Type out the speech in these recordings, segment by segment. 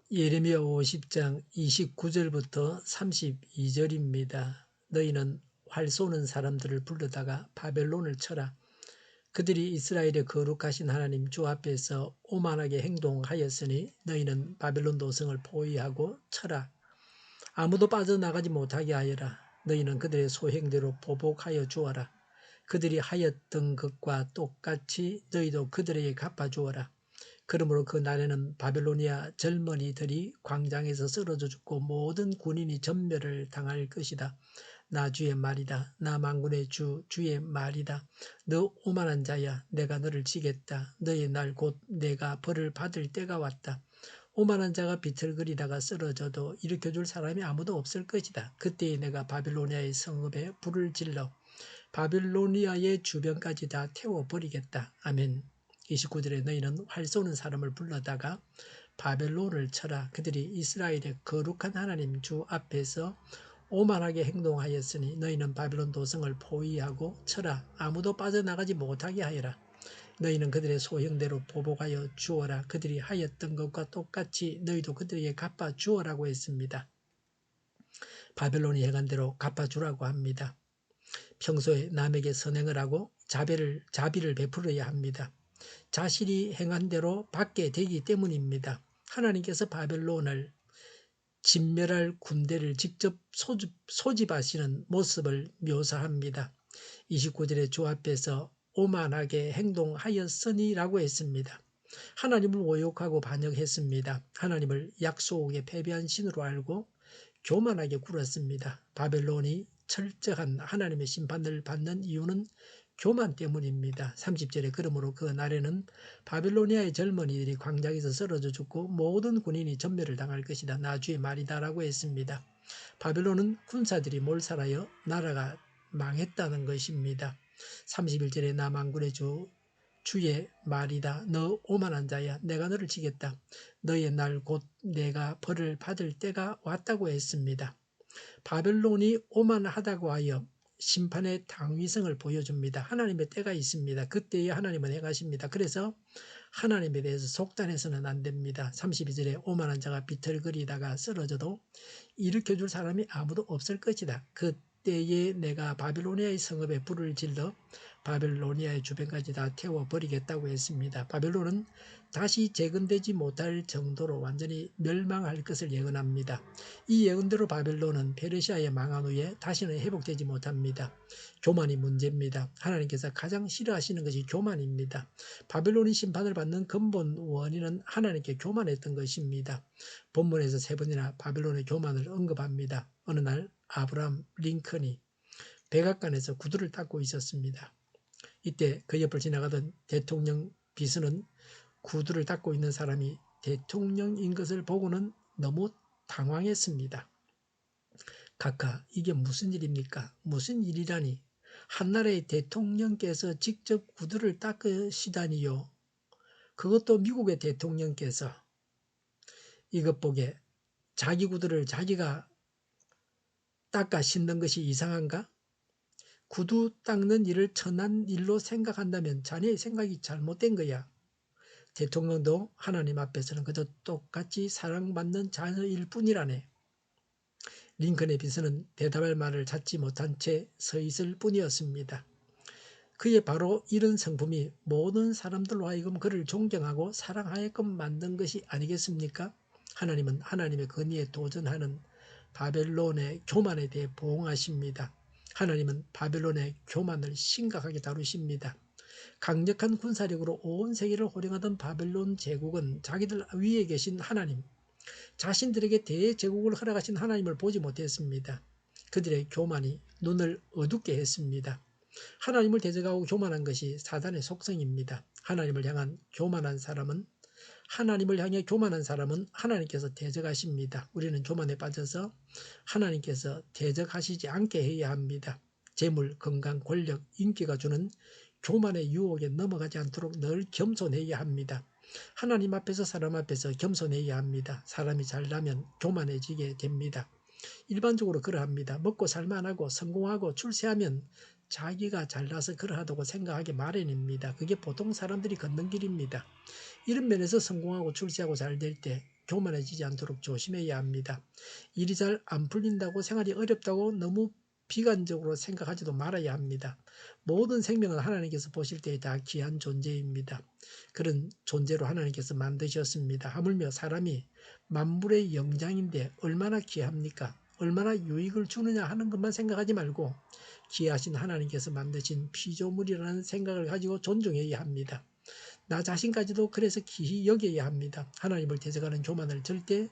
예레미야 50장 29절부터 32절입니다. 너희는 활 쏘는 사람들을 불러다가 바벨론을 쳐라. 그들이 이스라엘의 거룩하신 하나님 주 앞에서 오만하게 행동하였으니 너희는 바벨론 도성을 포위하고 쳐라. 아무도 빠져나가지 못하게 하여라. 너희는 그들의 소행대로 보복하여 주어라. 그들이 하였던 것과 똑같이 너희도 그들에게 갚아주어라. 그러므로 그 날에는 바벨로니아 젊은이들이 광장에서 쓰러져 죽고 모든 군인이 전멸을 당할 것이다. 나 주의 말이다. 나 만군의 주의 말이다. 너 오만한 자야. 내가 너를 치겠다. 너의 날 곧 내가 벌을 받을 때가 왔다. 오만한 자가 비틀거리다가 쓰러져도 일으켜줄 사람이 아무도 없을 것이다. 그때에 내가 바빌로니아의 성읍에 불을 질러 바빌로니아의 주변까지 다 태워버리겠다. 아멘. 29절에 너희는 활 쏘는 사람을 불러다가 바벨론을 쳐라. 그들이 이스라엘의 거룩한 하나님 주 앞에서 오만하게 행동하였으니 너희는 바벨론 도성을 포위하고 쳐라. 아무도 빠져나가지 못하게 하여라. 너희는 그들의 소형대로 보복하여 주어라. 그들이 하였던 것과 똑같이 너희도 그들에게 갚아주어라고 했습니다. 바벨론이 행한 대로 갚아주라고 합니다. 평소에 남에게 선행을 하고 자비를 베풀어야 합니다. 자신이 행한 대로 받게 되기 때문입니다. 하나님께서 바벨론을 진멸할 군대를 직접 소집하시는 모습을 묘사합니다. 29절에 주 앞에서 오만하게 행동하였으니라고 했습니다. 하나님을 모욕하고 반역했습니다. 하나님을 약속에 패배한 신으로 알고 교만하게 굴었습니다. 바벨론이 철저한 하나님의 심판을 받는 이유는 교만 때문입니다. 30절에 그러므로 그 날에는 바빌로니아의 젊은이들이 광장에서 쓰러져 죽고 모든 군인이 전멸을 당할 것이다. 나 주의 말이다라고 했습니다. 바벨론은 군사들이 몰살하여 나라가 망했다는 것입니다. 31절에 나 만군의 주의 말이다. 너 오만한 자야. 내가 너를 치겠다. 너의 날 곧 내가 벌을 받을 때가 왔다고 했습니다. 바벨론이 오만하다고 하여 심판의 당위성을 보여줍니다. 하나님의 때가 있습니다. 그때에 하나님은 행하십니다. 그래서 하나님에 대해서 속단해서는 안 됩니다. 32절에 오만한 자가 비틀거리다가 쓰러져도 일으켜줄 사람이 아무도 없을 것이다. 그때에 내가 바빌로니아의 성읍에 불을 질러 바빌로니아의 주변까지 다 태워버리겠다고 했습니다. 바벨론은 다시 재건되지 못할 정도로 완전히 멸망할 것을 예언합니다. 이 예언대로 바벨론은 페르시아에 망한 후에 다시는 회복되지 못합니다. 교만이 문제입니다. 하나님께서 가장 싫어하시는 것이 교만입니다. 바벨론이 심판을 받는 근본 원인은 하나님께 교만했던 것입니다. 본문에서 3번이나 바벨론의 교만을 언급합니다. 어느 날 아브라함 링컨이 백악관에서 구두를 닦고 있었습니다. 이때 그 옆을 지나가던 대통령 비서는 구두를 닦고 있는 사람이 대통령인 것을 보고는 너무 당황했습니다. 각하, 이게 무슨 일입니까? 무슨 일이라니? 한나라의 대통령께서 직접 구두를 닦으시다니요. 그것도 미국의 대통령께서. 이것 보게 자기 구두를 자기가 닦아 신는 것이 이상한가? 구두 닦는 일을 천한 일로 생각한다면 자네의 생각이 잘못된 거야. 대통령도 하나님 앞에서는 그저 똑같이 사랑받는 자녀일 뿐이라네. 링컨의 비서는 대답할 말을 찾지 못한 채 서 있을 뿐이었습니다. 그의 바로 이런 성품이 모든 사람들로 하여금 그를 존경하고 사랑하게끔 만든 것이 아니겠습니까? 하나님은 하나님의 권위에 도전하는 바벨론의 교만에 대해 보응하십니다. 하나님은 바벨론의 교만을 심각하게 다루십니다. 강력한 군사력으로 온 세계를 호령하던 바벨론 제국은 자기들 위에 계신 하나님, 자신들에게 대제국을 허락하신 하나님을 보지 못했습니다. 그들의 교만이 눈을 어둡게 했습니다. 하나님을 대적하고 교만한 것이 사단의 속성입니다. 하나님을 향해 교만한 사람은 하나님께서 대적하십니다. 우리는 교만에 빠져서 하나님께서 대적하시지 않게 해야 합니다. 재물, 건강, 권력, 인기가 주는 교만의 유혹에 넘어가지 않도록 늘 겸손해야 합니다. 하나님 앞에서 사람 앞에서 겸손해야 합니다. 사람이 잘나면 교만해지게 됩니다. 일반적으로 그러합니다. 먹고 살만하고 성공하고 출세하면 자기가 잘나서 그러하다고 생각하기 마련입니다. 그게 보통 사람들이 걷는 길입니다. 이런 면에서 성공하고 출세하고 잘 될 때 교만해지지 않도록 조심해야 합니다. 일이 잘 안 풀린다고 생활이 어렵다고 너무 비관적으로 생각하지도 말아야 합니다. 모든 생명은 하나님께서 보실 때에 다 귀한 존재입니다. 그런 존재로 하나님께서 만드셨습니다. 하물며 사람이 만물의 영장인데 얼마나 귀합니까? 얼마나 유익을 주느냐 하는 것만 생각하지 말고 귀하신 하나님께서 만드신 피조물이라는 생각을 가지고 존중해야 합니다. 나 자신까지도 그래서 귀히 여겨야 합니다. 하나님을 대적하는 교만을 절대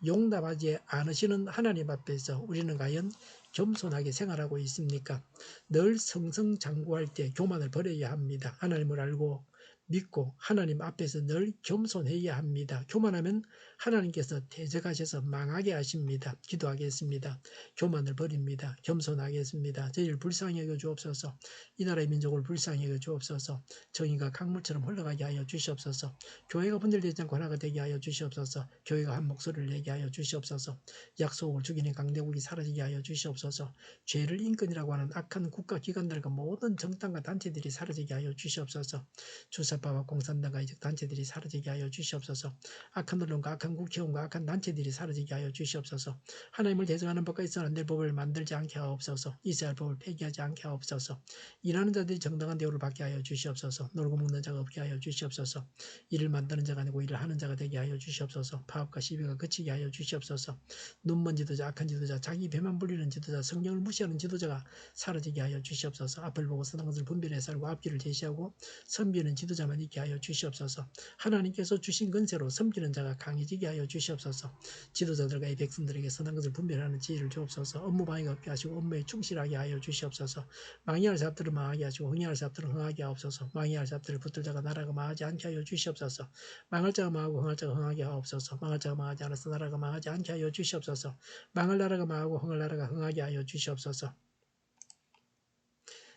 용납하지 않으시는 하나님 앞에서 우리는 과연 겸손하게 생활하고 있습니까? 늘 승승장구할 때 교만을 버려야 합니다. 하나님을 알고 믿고 하나님 앞에서 늘 겸손해야 합니다. 교만하면 하나님께서 대적하셔서 망하게 하십니다. 기도하겠습니다. 교만을 버립니다. 겸손하겠습니다. 저희를 불쌍히 여겨 주옵소서. 이 나라의 민족을 불쌍히 여겨 주옵소서. 정의가 강물처럼 흘러가게 하여 주시옵소서. 교회가 분열되지 않고 하나가 되게 하여 주시옵소서. 교회가 한 목소리를 내게 하여 주시옵소서. 약속을 죽이는 강대국이 사라지게 하여 주시옵소서. 죄를 인권이라고 하는 악한 국가기관들과 모든 정당과 단체들이 사라지게 하여 주시옵소서. 주사파와 공산당과 이적 단체들이 사라지게 하여 주시옵소서. 악한 언론과 악한 국회의원과 악한 단체들이 사라지게 하여 주시옵소서. 하나님을 대적하는 법과 있어는 안 될 법을 만들지 않게 하옵소서. 있어야 할 법을 폐기하지 않게 하옵소서. 일하는 자들이 정당한 대우를 받게 하여 주시옵소서. 놀고 먹는 자가 없게 하여 주시옵소서. 일을 만드는 자가 아니고 일을 하는 자가 되게 하여 주시옵소서. 파업과 시비가 그치게 하여 주시옵소서. 눈먼 지도자, 악한 지도자, 자기 배만 불리는 지도자, 성령을 무시하는 지도자가 사라지게 하여 주시옵소서. 앞을 보고 선한 것을 분별해 살고 앞길을 제시하고 섬기는 지도자만 있게 하여 주시옵소서. 하나님께서 주신 권세로 섬기는 자가 강해지게 하여 주시옵소서. 지도자들과 이 백성들에게 선한 것을 분별하는 지혜를 주옵소서. 업무 방해가 없게 하시고 업무에 충실하게 하여 주시옵소서. 망해할 사업들을 망하게 하시고 흥해할 사업들을 흥하게 하옵소서. 망해할 사업들을 붙들 자가 나라가 망하지 않게 하여 주시옵소서. 망할 자가 망하고 흥할 자가 흥하게 하옵소서. 망할 자가 망하지 않아서 나라가 망하지 않게 하여 주시옵소서. 망할 나라가 망하고 흥할 나라가 흥하게 하여 주시옵소서.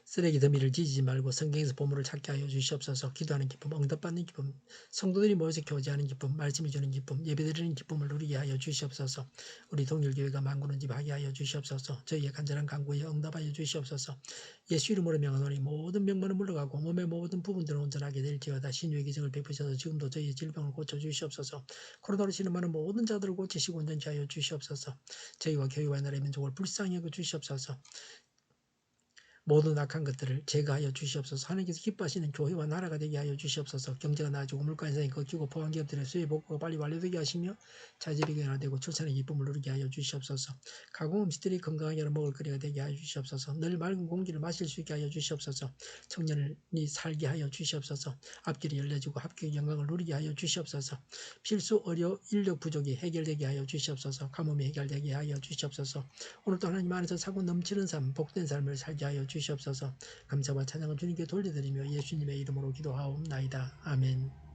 쓰레기 더미를 뒤지지 말고 성경에서 보물을 찾게 하여 주시옵소서. 기도하는 기쁨, 응답받는 기쁨, 성도들이 모여서 교제하는 기쁨, 말씀을 주는 기쁨, 예배드리는 기쁨을 누리게 하여 주시옵소서. 우리 동일교회가 만구는 집 하게 하여 주시옵소서. 저희의 간절한 간구에 응답하여 주시옵소서. 예수 이름으로 명하노니 모든 병만은 물러가고 몸의 모든 부분들은 온전하게 될지어다. 신유의 기적을 베푸셔서 지금도 저희의 질병을 고쳐주시옵소서. 코로나로 신음하는 모든 자들을 고치시고 온전케 하여 주시옵소서. 저희와 교회와 나라의 민족을 불쌍히 여겨 주시옵소서. 모든 악한 것들을 제거하여 주시옵소서. 하나님께서 기뻐하시는 교회와 나라가 되게 하여 주시옵소서. 경제가 나아지고 물가 인상이 꺾이고 포항기업들의 수입 복구가 빨리 완료되게 하시며 자질이 변화되고 출산의 기쁨을 누리게 하여 주시옵소서. 가공 음식들이 건강하게 하는 먹을거리가 되게 하여 주시옵소서. 늘 맑은 공기를 마실 수 있게 하여 주시옵소서. 청년이 살게 하여 주시옵소서. 앞길이 열려지고 합격 영광을 누리게 하여 주시옵소서. 필수 의료 인력 부족이 해결되게 하여 주시옵소서. 가뭄이 해결되게 하여 주시옵소서. 오늘도 하나님 안에서 사고 넘치는 삶, 복된 삶을 살게 하여 주시옵소서. 감사와 찬양을 주님께 돌려드리며 예수님의 이름으로 기도하옵나이다. 아멘.